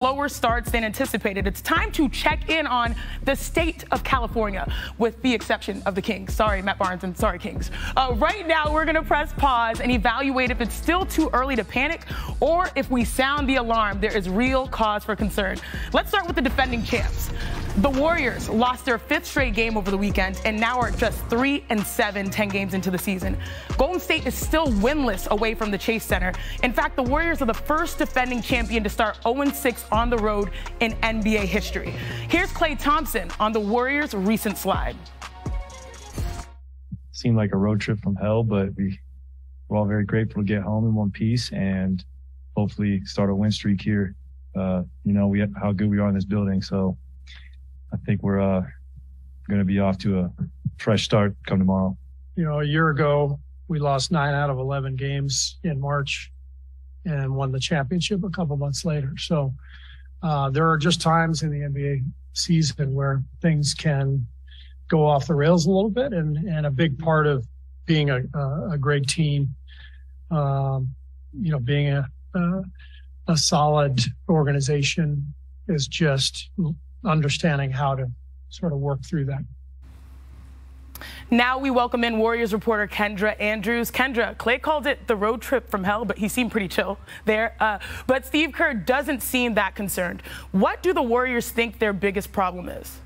slower starts than anticipated, it's time to check in on the state of California, with the exception of the Kings. Sorry, Matt Barnes, and sorry, Kings. Right now, we're going to press pause and evaluate if it's still too early to panic or if we sound the alarm, there is real cause for concern. Let's start with the defending champs. The Warriors lost their 5th straight game over the weekend and now are just 3-7, 10 games into the season. Golden State is still winless away from the Chase Center. In fact, the Warriors are the first defending champion to start 0-6 on the road in NBA history. Here's Klay Thompson on the Warriors' recent slide. Seemed like a road trip from hell, but we're all very grateful to get home in one piece and hopefully start a win streak here. You know how good we are in this building, so I think we're going to be off to a fresh start come tomorrow. You know, a year ago, we lost 9 out of 11 games in March and won the championship a couple months later. So there are just times in the NBA season where things can go off the rails a little bit. And a big part of being a great team, you know, being a solid organization is just understanding how to sort of work through that. Now we welcome in Warriors reporter Kendra Andrews. Kendra, Klay called it the road trip from hell, but he seemed pretty chill there. But Steve Kerr doesn't seem that concerned. What do the Warriors think their biggest problem is?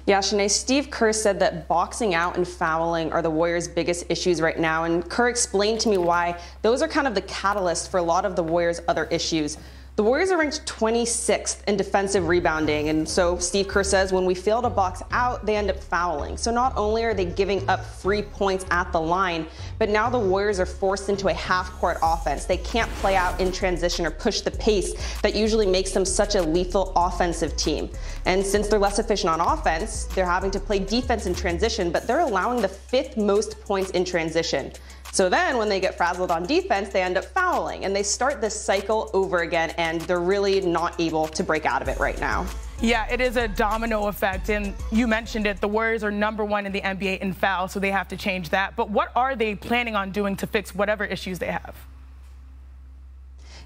Yeah, Shanae, Steve Kerr said that boxing out and fouling are the Warriors' biggest issues right now. And Kerr explained to me why those are kind of the catalyst for a lot of the Warriors' other issues. The Warriors are ranked 26th in defensive rebounding, and so Steve Kerr says when we fail to box out, they end up fouling. So not only are they giving up free points at the line, but now the Warriors are forced into a half-court offense. They can't play out in transition or push the pace that usually makes them such a lethal offensive team. And since they're less efficient on offense, they're having to play defense in transition, but they're allowing the 5th most points in transition. So then when they get frazzled on defense, they end up fouling, and they start this cycle over again, and they're really not able to break out of it right now. Yeah, it is a domino effect, and you mentioned it. The Warriors are #1 in the NBA in fouls, so they have to change that. But what are they planning on doing to fix whatever issues they have?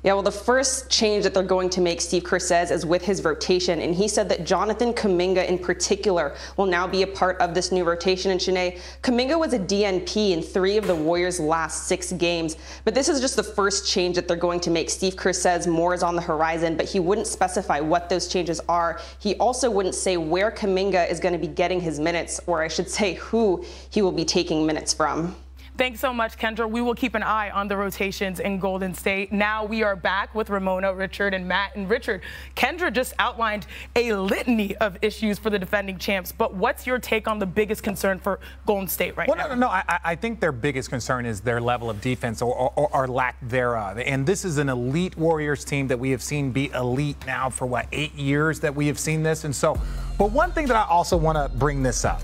Yeah, well, the first change that they're going to make, Steve Kerr says, is with his rotation. And he said that Jonathan Kuminga in particular will now be a part of this new rotation. And Shanae, Kuminga was a DNP in 3 of the Warriors' last 6 games. But this is just the first change that they're going to make. Steve Kerr says more is on the horizon, but he wouldn't specify what those changes are. He also wouldn't say where Kuminga is going to be getting his minutes, or I should say who he will be taking minutes from. Thanks so much, Kendra. We will keep an eye on the rotations in Golden State. Now we are back with Ramona, Richard, and Matt. And Richard, Kendra just outlined a litany of issues for the defending champs. But what's your take on the biggest concern for Golden State right now? No, I think their biggest concern is their level of defense or lack thereof. And this is an elite Warriors team that we have seen be elite now for, 8 years that we have seen this. And so, but one thing that I also want to bring this up.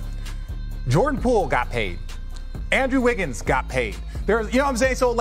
Jordan Poole got paid. Andrew Wiggins got paid. You know what I'm saying? So,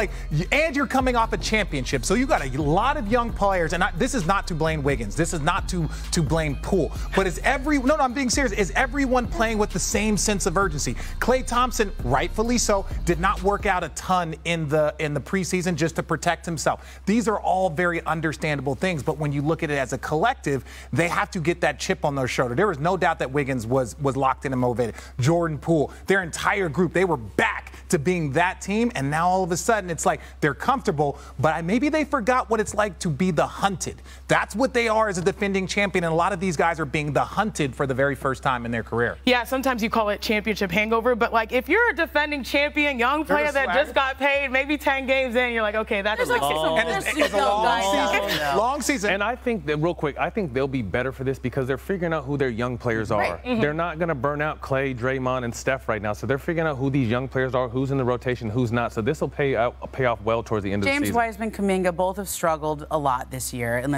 and you're coming off a championship. So you got a lot of young players. And this is not to blame Wiggins. This is not to blame Poole. But no, I'm being serious. Is everyone playing with the same sense of urgency? Klay Thompson, rightfully so, did not work out a ton in the preseason just to protect himself. These are all very understandable things. But when you look at it as a collective, they have to get that chip on their shoulder. There was no doubt that Wiggins was locked in and motivated. Jordan Poole, their entire group, they were back to being that team. And now all of a sudden it's like they're comfortable, but maybe they forgot what it's like to be the hunted. That's what they are as a defending champion, and a lot of these guys are being the hunted for the very first time in their career. Yeah, sometimes you call it championship hangover, but if you're a defending champion, young player that just got paid, maybe 10 games in, you're like, okay, that's it's a long season. And I think that, real quick, I think they'll be better for this because they're figuring out who their young players are. Right. Mm-hmm. They're not going to burn out Klay, Draymond, and Steph right now, so they're figuring out who these young players are, who's in the rotation, who's not. So this will pay off well towards the end of the season. James Wiseman, Kuminga, both have struggled a lot this year, and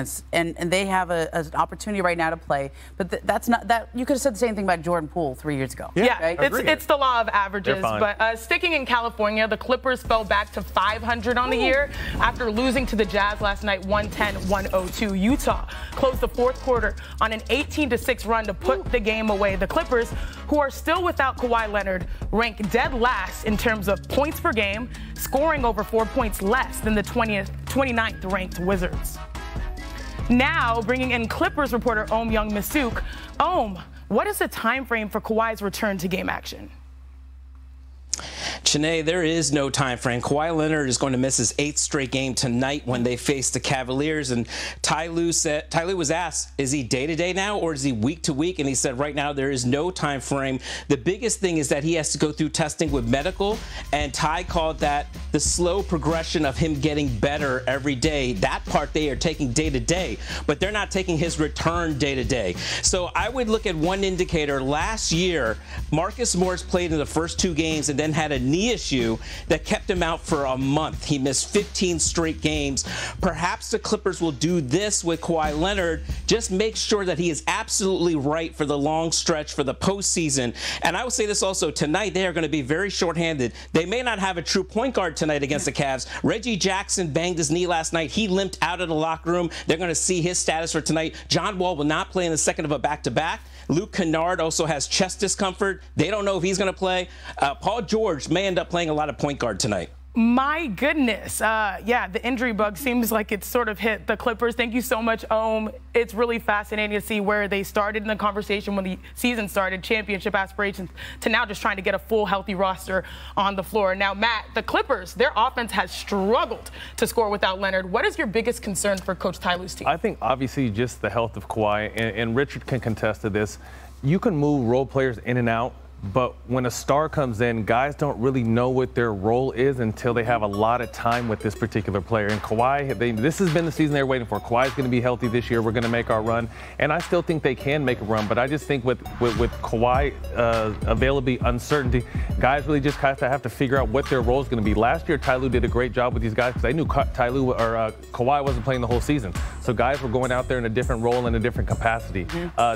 they have an opportunity right now to play. But that's not that. You could have said the same thing about Jordan Poole 3 years ago. Yeah, right? it's the law of averages. But sticking in California, the Clippers fell back to 500 on the year after losing to the Jazz last night, 110-102. Utah closed the 4th quarter on an 18-6 run to put the game away. The Clippers, who are still without Kawhi Leonard, rank dead last in terms of points per game, scoring over 4 points less than the 29th ranked Wizards. Now, bringing in Clippers reporter Om Young-Misuk. Om, what is the time frame for Kawhi's return to game action? Chene, there is no time frame. Kawhi Leonard is going to miss his 8th straight game tonight when they face the Cavaliers. And Ty Lue was asked, is he day-to-day now or is he week-to-week? And he said right now there is no time frame. The biggest thing is that he has to go through testing with medical, and Ty called that the slow progression of him getting better every day. That part they are taking day-to-day, but they're not taking his return day-to-day. So I would look at one indicator. Last year, Marcus Morris played in the first 2 games and then had a knee issue that kept him out for a month. He missed 15 straight games. Perhaps the Clippers will do this with Kawhi Leonard. Just make sure that he is absolutely right for the long stretch for the postseason. And I will say this also, tonight they are going to be very shorthanded. They may not have a true point guard tonight against the Cavs. Reggie Jackson banged his knee last night. He limped out of the locker room. They're going to see his status for tonight. John Wall will not play in the second of a back-to-back. Luke Kennard also has chest discomfort. They don't know if he's going to play. Paul George may end up playing a lot of point guard tonight. My goodness. Yeah, the injury bug seems like it's sort of hit the Clippers. Thank you so much, Om. It's really fascinating to see where they started in the conversation when the season started, championship aspirations, to now just trying to get a full, healthy roster on the floor. Now, Matt, the Clippers, their offense has struggled to score without Leonard. What is your biggest concern for Coach Ty Lue's team? I think, obviously, just the health of Kawhi, and Richard can contest to this. You can move role players in and out, but when a star comes in, guys don't really know what their role is until they have a lot of time with this particular player. And Kawhi, this has been the season they're waiting for. Kawhi's going to be healthy this year. We're going to make our run. And I still think they can make a run. But I just think with Kawhi availability, uncertainty, guys really just have to figure out what their role is going to be. Last year, Ty Lue did a great job with these guys because they knew Kawhi wasn't playing the whole season. So guys were going out there in a different role and a different capacity.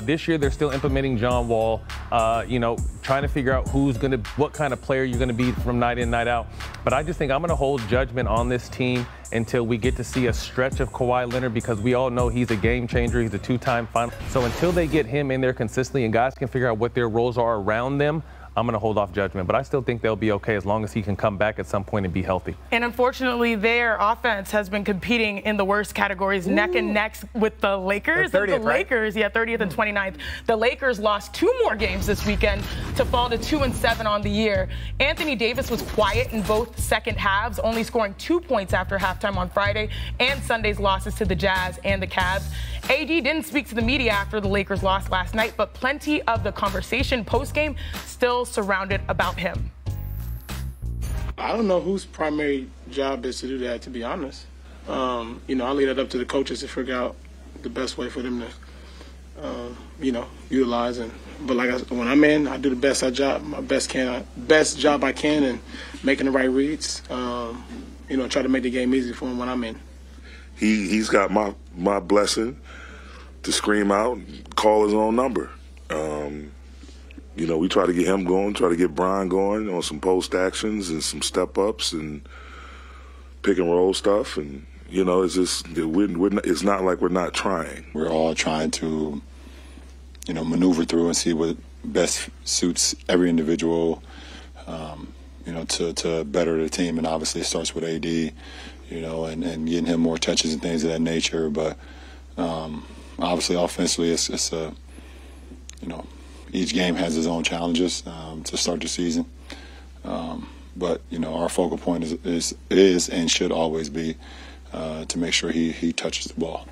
This year, they're still implementing John Wall, trying to figure out what kind of player you're going to be from night in, night out. But I just think I'm going to hold judgment on this team until we get to see a stretch of Kawhi Leonard, because we all know he's a game changer. He's a 2-time final. So until they get him in there consistently and guys can figure out what their roles are around them, I'm going to hold off judgment. But I still think they'll be okay as long as he can come back at some point and be healthy. And unfortunately, their offense has been competing in the worst categories, neck and neck with the Lakers. 30th, right? 30th and 29th. The Lakers lost 2 more games this weekend to fall to 2-7 on the year. Anthony Davis was quiet in both second halves, only scoring 2 points after halftime on Friday and Sunday's losses to the Jazz and the Cavs. AD didn't speak to the media after the Lakers lost last night, but plenty of the conversation post-game still surrounded about him. I don't know whose primary job is to do that, to be honest. I leave it up to the coaches to figure out the best way for them to, utilize. But when I'm in, I do the best job I can, and making the right reads. Try to make the game easy for him when I'm in. He's got my blessing to scream out and call his own number. We try to get him going, try to get Brian going on some post actions and some step ups and pick and roll stuff. And, it's just, it's not like we're not trying. We're all trying to, maneuver through and see what best suits every individual, to better the team. And obviously it starts with AD, and getting him more touches and things of that nature. But obviously offensively it's a, each game has its own challenges to start the season. But, our focal point is and should always be to make sure he touches the ball.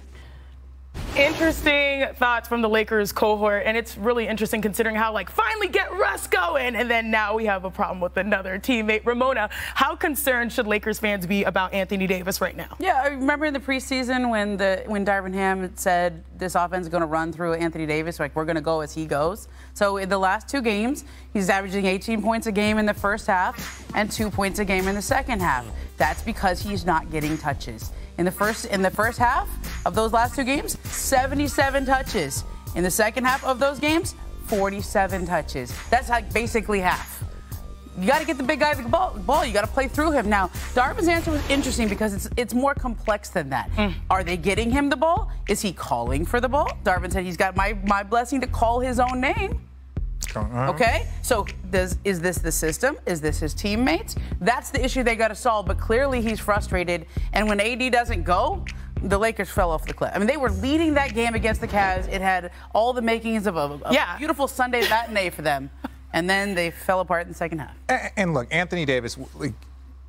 Interesting thoughts from the Lakers cohort, and it's really interesting considering how, finally get Russ going, and then now we have a problem with another teammate. Ramona, how concerned should Lakers fans be about Anthony Davis right now? Yeah, I remember in the preseason when Darvin Ham said this offense is going to run through Anthony Davis, we're going to go as he goes. So in the last 2 games, he's averaging 18 points a game in the first half and 2 points a game in the second half. That's because he's not getting touches. In the first half of those last 2 games, 77 touches. In the second half of those games, 47 touches. That's basically half. You got to get the big guy the ball. You got to play through him. Now, Darvin's answer was interesting because it's more complex than that. Are they getting him the ball? Is he calling for the ball? Darvin said he's got my blessing to call his own name. Okay, so is this the system? Is this his teammates? That's the issue they got to solve. But clearly he's frustrated. And when AD doesn't go, the Lakers fell off the cliff. I mean, they were leading that game against the Cavs. It had all the makings of a beautiful Sunday matinee for them. And then they fell apart in the second half. And look, Anthony Davis,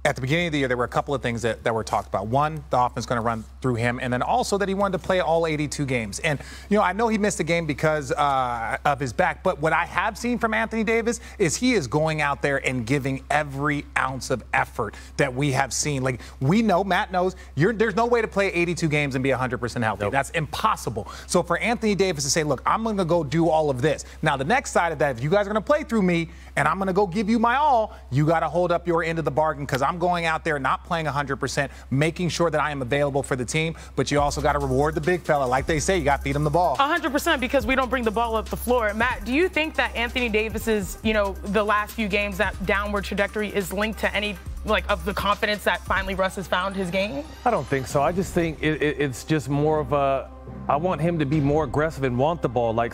at the beginning of the year, there were a couple of things that were talked about. One, the offense is going to run through him, and then also that he wanted to play all 82 games. And, I know he missed a game because of his back, but what I have seen from Anthony Davis is he is going out there and giving every ounce of effort that we have seen. Like, we know, Matt knows, there's no way to play 82 games and be 100% healthy. Nope. That's impossible. So for Anthony Davis to say, look, I'm going to go do all of this. Now, the next side of that, if you guys are going to play through me and I'm going to go give you my all, you got to hold up your end of the bargain because I'm going out there not playing 100%, making sure that I am available for the team, but you also got to reward the big fella. Like they say, you got to feed him the ball. 100% because we don't bring the ball up the floor. Matt, do you think that Anthony Davis's, the last few games, that downward trajectory is linked to any of the confidence that finally Russ has found his game? I don't think so. I just think it's just more of a, I want him to be more aggressive and want the ball. Like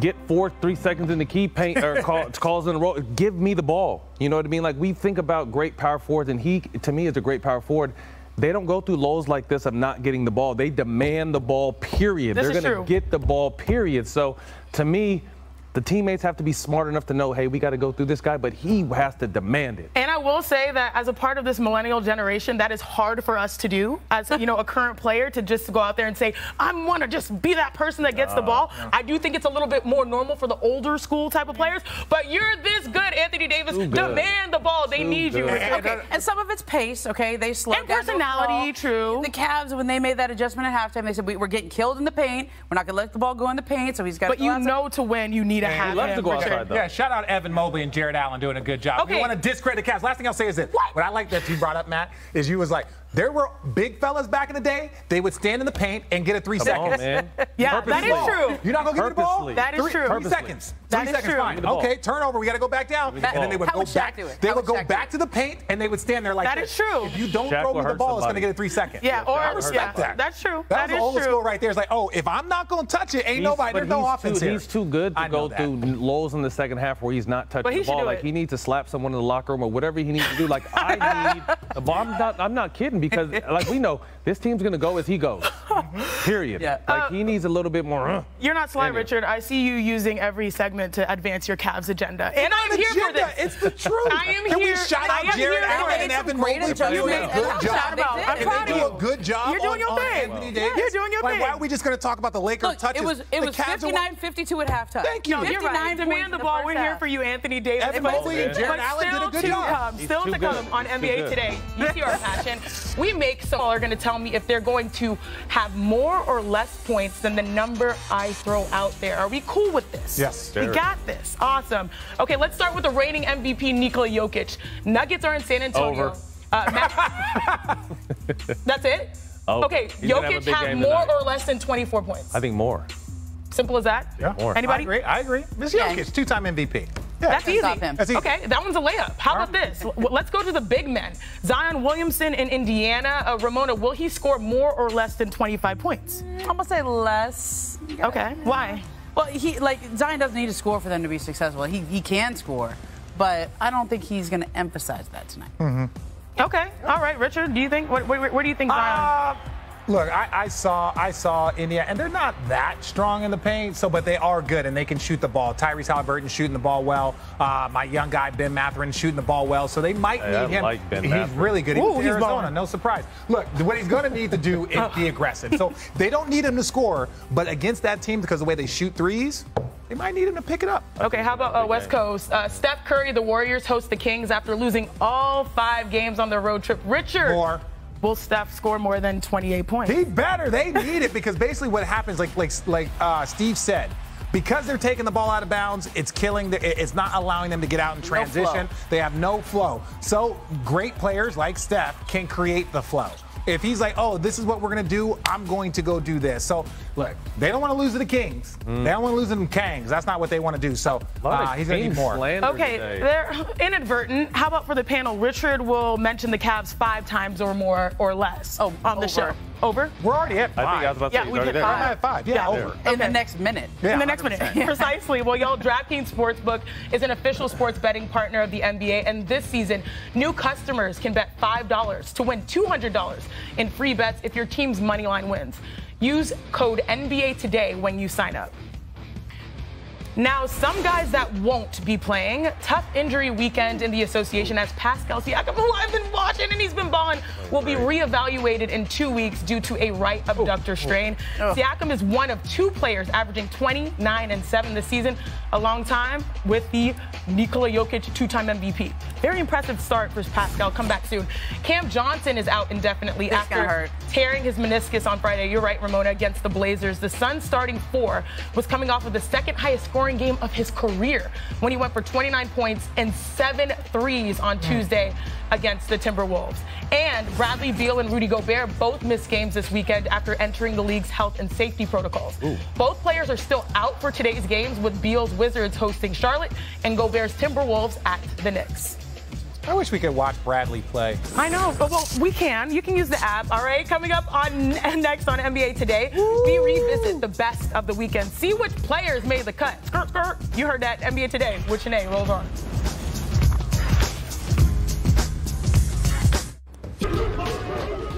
get 3 seconds in the key paint or calls in a row. Give me the ball. You know what I mean? Like, we think about great power forwards, and he, to me, is a great power forward. They don't go through lows like this of not getting the ball. They demand the ball, period. They're going to get the ball, period. So, to me, the teammates have to be smart enough to know, hey, we got to go through this guy, but he has to demand it. And I will say that as a part of this millennial generation, that is hard for us to do as, a current player, to just go out there and say, I want to just be that person that gets the ball. I do think it's a little bit more normal for the older school type of players, but you're this good, Anthony Davis. Demand the ball. They need you. Okay. And some of it's pace, okay? They slowed and personality, true. The Cavs, when they made that adjustment at halftime, they said, we're getting killed in the paint. We're not going to let the ball go in the paint, so he's got to go outside. To win, you need to have he loves to go outside, though. Yeah, shout out Evan Mobley and Jared Allen doing a good job. Okay. We want to discredit the Cavs. Last thing I'll say is this. What I like that you brought up, Matt, is you was like, there were big fellas back in the day. They would stand in the paint and get a 3 seconds. On, man. Yeah, that is true. You're not going to give me the ball? That is true. 3 seconds. That 3 is seconds, true. fine. Okay, turnover. We got to go back down. And then they would go back. They would go back to the paint and they would stand there like that. That is true. If you don't throw me the ball, it's going to get a 3 seconds. Yeah, I respect that. That's true. That was the old school right there. It's like, oh, if I'm not going to touch it, ain't nobody. There's no offense here. He's too good to go through lows in the second half where he's not touching the ball. Like, he needs to slap someone in the locker room or whatever he needs to do. Like, I need the ball. I'm not kidding, because like we know this team's going to go as he goes. Period. Yeah. Like, he needs a little bit more. You're not sly, Richard. I see you using every segment to advance your Cavs agenda. And I'm here for this. It's the truth. I am Can here. we shout out Jared Allen and Evan Mobley for doing a good job? I'm proud of you. A good job. You're doing your thing. Anthony Davis. You're doing your thing. Why are we just going to talk about the Lakers touches? It was 59-52 at halftime. Thank you. You're right. Demand the ball. We're here for you, Anthony Davis. Evan Mobley and Jared Allen did a good job. Still to come on NBA Today. You see our passion. We make some are going to tell me if they're going to have more or less points than the number I throw out there. Are we cool with this? Yes. We got this. Awesome. Okay, let's start with the reigning MVP, Nikola Jokic. Nuggets are in San Antonio. Over. That's it? Okay, Jokic have more or less than 24 points? I think more. Simple as that? Yeah. More. Anybody? I agree. Ms. Jokic, two-time MVP. Yeah. That's easy. That's easy. Okay, that one's a layup. How about this? Let's go to the big men. Zion Williamson in Indiana. Ramona, will he score more or less than 25 points? I'm going to say less. Okay, why? Well, Zion doesn't need to score for them to be successful. He can score, but I don't think he's going to emphasize that tonight. Mm-hmm. Okay, all right, Richard. Do you think? Where do you think Zion? Look, I saw India, and they're not that strong in the paint, but they are good, and they can shoot the ball. Tyrese Halliburton shooting the ball well. My young guy, Ben Mathurin, shooting the ball well, so they might need him. Like Ben He's Mathurin. really good. He's Arizona, no surprise. Look, what he's going to need to do is be aggressive. So they don't need him to score, but against that team, because of the way they shoot threes, they might need him to pick it up. Okay, how about West Coast? Steph Curry, the Warriors host the Kings after losing all 5 games on their road trip. Richard. Will Steph score more than 28 points? He better. They need it, because basically what happens, like Steve said, because they're taking the ball out of bounds, it's killing. It's not allowing them to get out in transition. They have no flow. So great players like Steph can create the flow. If he's like, oh, this is what we're going to do, I'm going to go do this. So, look, they don't want to lose to the Kings. They don't want to lose to the Kangs. That's not what they want to do. So, he's going to need more. Okay, they're inadvertent. How about for the panel? Richard will mention the Cavs 5 times or more or less on the show. Over? We're already at 5. I think I was about to say Yeah, we he's hit already there. 5. I'm at 5. Yeah, over. In the next minute. In the next minute. Precisely. Well, y'all, DraftKings Sportsbook is an official sports betting partner of the NBA, and this season, new customers can bet $5 to win $200 in free bets if your team's money line wins. Use code NBA today when you sign up. Now, some guys that won't be playing, tough injury weekend in the association as Pascal Siakam, who I've been watching and he's been balling, will be reevaluated in 2 weeks due to a right abductor strain. Siakam is one of 2 players averaging 29 and 7 this season, a long time with the Nikola Jokic 2-time MVP. Very impressive start for Pascal. Come back soon. Cam Johnson is out indefinitely after tearing his meniscus on Friday. You're right, Ramona, against the Blazers. The Suns' starting 4 was coming off of the second highest scoring game of his career when he went for 29 points and 7 threes on Tuesday against the Timberwolves. And Bradley Beal and Rudy Gobert both missed games this weekend after entering the league's health and safety protocols. Both players are still out for today's games, with Beal's Wizards hosting Charlotte and Gobert's Timberwolves at the Knicks. I wish we could watch Bradley play. I know, but well, we can. You can use the app, all right? Coming up next on NBA Today, we revisit the best of the weekend. See which players made the cut. Skirt, skirt. You heard that. NBA Today with Shanae. Rolls on.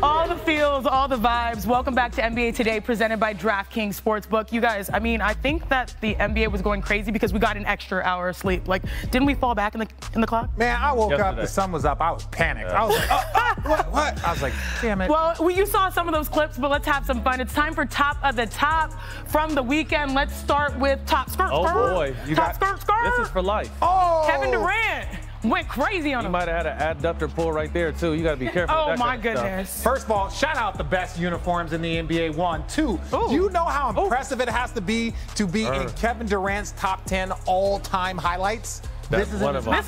All the feels, all the vibes. Welcome back to NBA Today, presented by DraftKings Sportsbook. You guys, I mean, I think that the NBA was going crazy because we got an extra hour of sleep. Like, didn't we fall back in the clock? Man, I woke up, the sun was up, I was panicked. I was like, what? I was like, damn it. Well, you saw some of those clips, but let's have some fun. It's time for Top of the Top from the weekend. Let's start with Top Skirt. Oh, boy. Skirt. This is for life. Oh! Kevin Durant went crazy on him. He might have had an adductor pull right there, too. You got to be careful with that my kind of goodness. stuff. First of all, shout out the best uniforms in the NBA. 1, 2. Do you know how impressive it has to be in Kevin Durant's top 10 all-time highlights? This is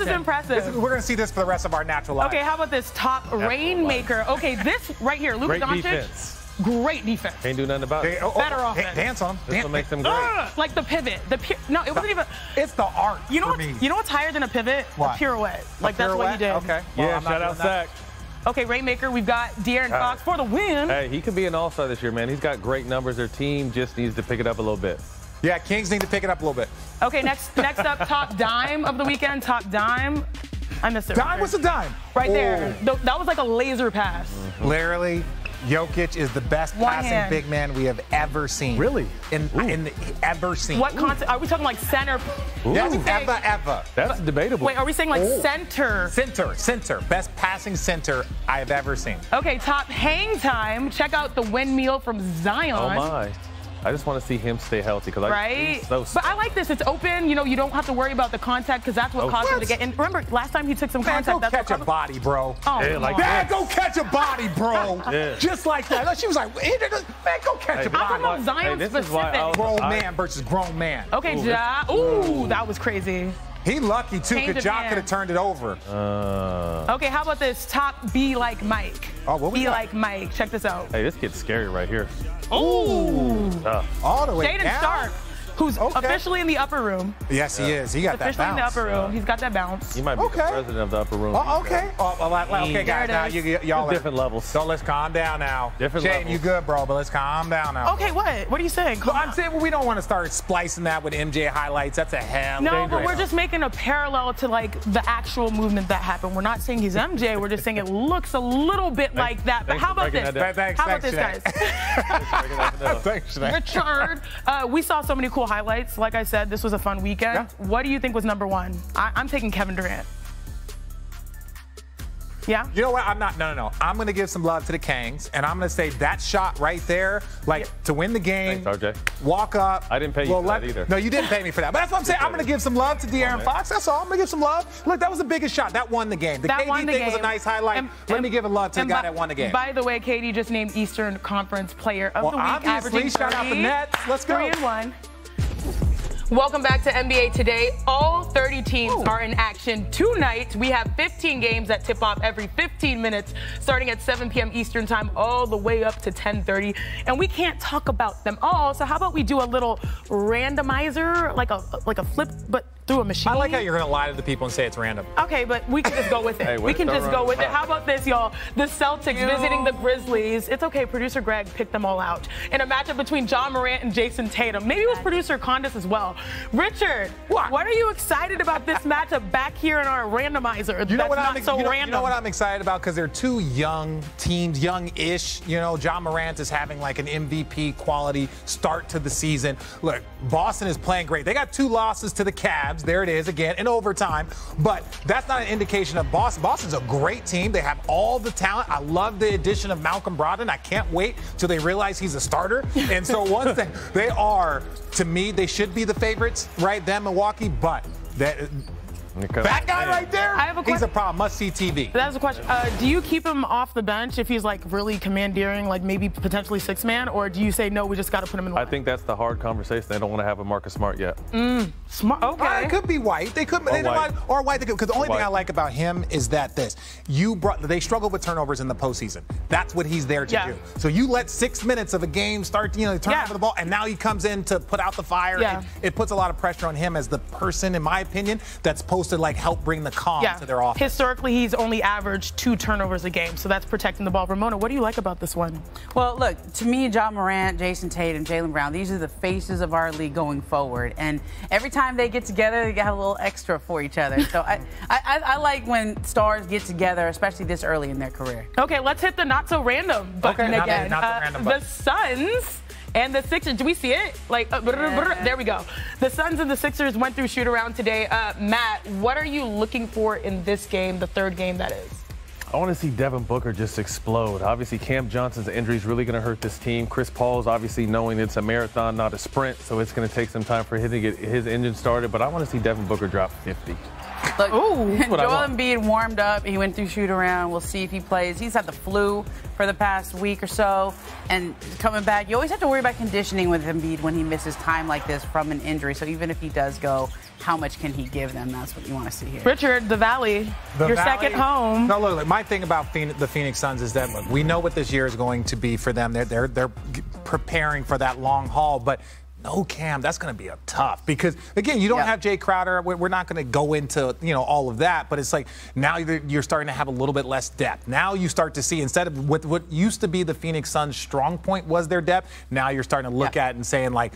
impressive. We're going to see this for the rest of our natural lives. Okay, how about this top rainmaker? Okay, this right here, Luka Doncic. Defense. Great defense. Can't do nothing about it. Better offense. Dance on him. This will make them great. Like the pivot. No, it wasn't even. It's the art for me. You know what's higher than a pivot? What? A pirouette. Like that's what he did. Okay. Well, Yeah, shout out Zach. Okay, rainmaker. We've got De'Aaron Fox for the win. Hey, he could be an all-star this year, man. He's got great numbers. Their team just needs to pick it up a little bit. Yeah, Kings need to pick it up a little bit. Okay, next up, top dime of the weekend. Top dime. I missed it. Dime? What's a dime? Right there. That was like a laser pass. Literally, Jokic is the best passing big man we have ever seen. Really? Ever seen. What concept? Are we talking like center? Yes, ever. That's debatable. Wait, are we saying like center? Center. Best passing center I have ever seen. Okay, top hang time. Check out the windmill from Zion. Oh, my. I just want to see him stay healthy. But I like this. It's open. You know, you don't have to worry about the contact because that's what caused him to get in. Remember, last time he took some contact. Go catch a body, bro. Oh, yeah, like go catch a body, bro. Just like that. She was like, man, go catch a body. I'm talking about Zion specific. Grown man versus grown man. Okay, Ja. Ooh, that was crazy. He lucky, too, because Ja could have turned it over. Okay, how about this? Top Be Like Mike. Oh, what was Be Like Mike. Check this out. Hey, this kid's scary right here. Ooh. All the way Jaden down. Stark, who's officially in the upper room. Yes, he is. He got that bounce. Officially in the upper room. He's got that bounce. He might be the president of the upper room. Oh, okay. Okay, guys. Now y'all are different levels. So let's calm down now. Different levels. Jaden, you good, bro, but let's calm down now. Okay, what? What are you saying? I'm saying we don't want to start splicing that with MJ highlights. That's a hell. No, but we're just making a parallel to like the actual movement that happened. We're not saying he's MJ. We're just saying it looks a little bit like that. But how about this? How about this, guys? Thanks, Richard, we saw so many cool highlights. Like I said, this was a fun weekend. Yeah. What do you think was number 1? I'm taking Kevin Durant. Yeah? You know what? I'm not. No. I'm going to give some love to the Kings, and I'm going to say that shot right there, to win the game. Thanks, RJ. Walk up. I didn't pay you for that either. No, you didn't pay me for that. But that's what I'm saying. I'm going to give some love to De'Aaron Fox. That's all. I'm going to give some love. Look, that was the biggest shot. That won the game. The KD thing was a nice highlight. Let me give a love to the guy that won the game. By the way, KD just named Eastern Conference Player of the Week. Obviously, shout out the Nets. Let's go. 3-1. Welcome back to NBA Today. All 30 teams are in action tonight. We have 15 games that tip off every 15 minutes, starting at 7 p.m. Eastern time, all the way up to 10:30. And we can't talk about them all, so how about we do a little randomizer, like a flip, but through a machine. I like how you're going to lie to the people and say it's random. Okay, but we can just go with it. Hey, we can just go with it. How about this, y'all? The Celtics visiting the Grizzlies. It's okay. Producer Greg picked them all out in a matchup between John Morant and Jason Tatum. Maybe it was producer Condis as well. Richard, what are you excited about this matchup back here in our randomizer? You know what random. You know what I'm excited about? Because they're two young teams, young-ish. You know, John Morant is having like an MVP quality start to the season. Look, Boston is playing great. They got 2 losses to the Cavs. There it is again in overtime. But that's not an indication of Boston. Boston's a great team. They have all the talent. I love the addition of Malcolm Brogdon. I can't wait till they realize he's a starter. And so one thing, they are, to me, they should be the favorites, right? Them, Milwaukee, but that guy right there, I have a question. He's a problem. Must-see TV. That's a question. Do you keep him off the bench if he's like really commandeering, like maybe potentially 6-man, or do you say no, we just got to put him in the I think that's the hard conversation. They don't want to have a Marcus Smart yet. Smart. Okay. It could be White. They could, or White. Because the only thing I like about him is that they struggle with turnovers in the postseason. That's what he's there to do. So you let 6 minutes of a game start, turn over the ball, and now he comes in to put out the fire. Yeah. It puts a lot of pressure on him as the person, in my opinion, that's supposed to like help bring the calm to their offense. Historically, he's only averaged 2 turnovers a game, so that's protecting the ball. Ramona, what do you like about this one? Well, look, to me, John Morant, Jason Tatum, Jaylen Brown, these are the faces of our league going forward. And every time they get together, they got a little extra for each other. So I like when stars get together, especially this early in their career. Okay, let's hit the not-so-random button again. The Suns and the Sixers. Do we see it? Like, there we go. The Suns and the Sixers went through shoot-around today. Matt, what are you looking for in this game, the third game that is? I want to see Devin Booker just explode. Obviously, Cam Johnson's injury is really going to hurt this team. Chris Paul's obviously knowing it's a marathon, not a sprint, so it's going to take some time for him to get his engine started. But I want to see Devin Booker drop 50. Look, Joel Embiid warmed up. He went through shoot-around. We'll see if he plays. He's had the flu for the past week or so, and coming back, you always have to worry about conditioning with Embiid when he misses time like this from an injury. So even if he does go, how much can he give them? That's what you want to see here. Richard, the Valley, your second home. No, look, my thing about the Phoenix Suns is that look, we know what this year is going to be for them. They're preparing for that long haul, but no Cam, that's going to be tough because, again, you don't have Jay Crowder. We're not going to go into, all of that, but it's like now you're starting to have a little bit less depth. Now you start to see, instead of what used to be the Phoenix Suns' strong point was their depth, now you're starting to look at it and saying, like,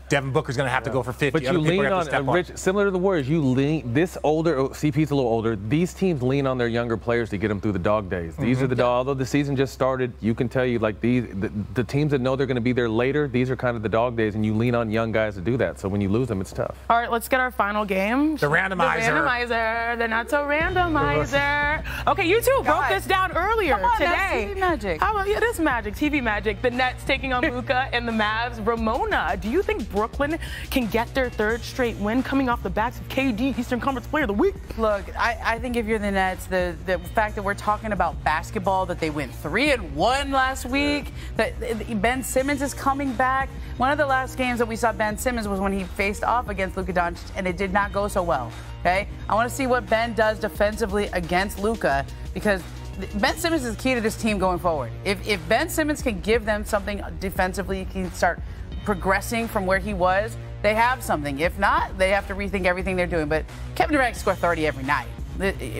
Devin Booker's going to have to go for 50. But you lean on, Rich, similar to the Warriors, CP's a little older, these teams lean on their younger players to get them through the dog days. These are although the season just started, you can tell you, like, the teams that know they're going to be there later, these are kind of the dog days, and you lean on young guys to do that. So when you lose them, it's tough. All right, let's get our final game. The randomizer. The not-so-randomizer. Okay, you two broke this down earlier today. TV magic. It is magic, TV magic. The Nets taking on Luka and the Mavs. Ramona, do you think Brooklyn can get their 3rd straight win coming off the backs of KD, Eastern Conference Player of the Week? Look, I think if you're the Nets, the fact that we're talking about basketball, that they went 3-1 last week, that Ben Simmons is coming back. One of the last games that we saw Ben Simmons was when he faced off against Luka Doncic, and it did not go so well. Okay, I want to see what Ben does defensively against Luka, because Ben Simmons is the key to this team going forward. If Ben Simmons can give them something defensively, he can start progressing from where he was, they have something. If not, they have to rethink everything they're doing. But Kevin Durant can score 30 every night.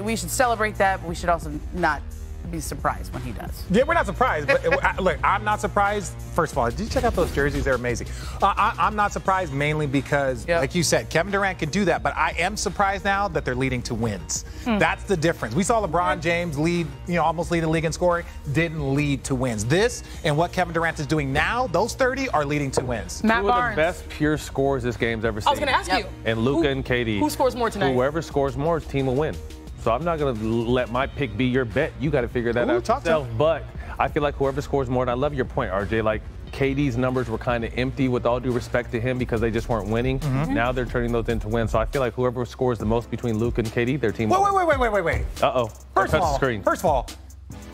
We should celebrate that, but we should also not be surprised when he does. Yeah, we're not surprised. But look, I'm not surprised. First of all, did you check out those jerseys? They're amazing. I'm not surprised mainly because, like you said, Kevin Durant could do that. But I am surprised now that they're leading to wins. That's the difference. We saw LeBron James lead, almost lead the league in scoring, didn't lead to wins. This and what Kevin Durant is doing now, those 30 are leading to wins. Matt Two Barnes. of the best pure scores this game's ever seen. I was going to ask you. And Luka and KD. Who scores more tonight? Whoever scores more, his team will win. So I'm not going to let my pick be your bet. You got to figure that out yourself. But I feel like whoever scores more, and I love your point, RJ, like KD's numbers were kind of empty with all due respect to him because they just weren't winning. Now they're turning those into wins. So I feel like whoever scores the most between Luka and KD, their team will win. Wait. Uh-oh. First of all,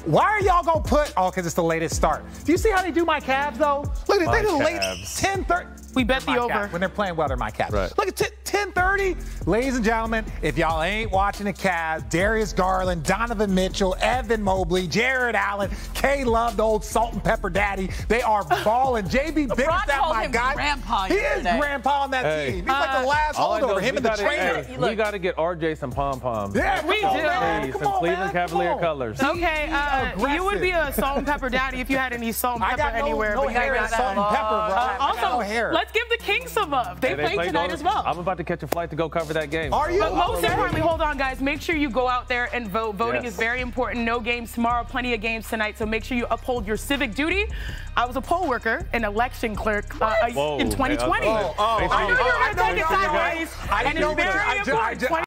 why are y'all going to put, because it's the latest start. Do you see how they do my Cavs, though? Look, they do the late 10-30. We bet the over. When they're playing well, they're my Cavs. Right. Look at 10:30. Ladies and gentlemen, if y'all ain't watching the Cavs, Darius Garland, Donovan Mitchell, Evan Mobley, Jared Allen, K Love, the old salt and pepper daddy, they are balling. JB Bickerstaff, my guy. Grandpa he is grandpa on that team. He's like the last holdover. Him and the trainer. We got to get RJ some pom-poms. Yeah, we do. Some Cleveland Cavalier colors. Okay, you would be a salt and pepper daddy if you had any salt and pepper anywhere. No hair and salt and pepper, bro. Also, let's give the Kings some love. They played tonight as well. I'm about to catch a flight to go cover that game. Are you? But most importantly, hold on, guys. Make sure you go out there and vote. Voting is very important. No games tomorrow, plenty of games tonight. So make sure you uphold your civic duty. I was a poll worker, an election clerk in 2020. I knew you were going to take it sideways. And it's very important.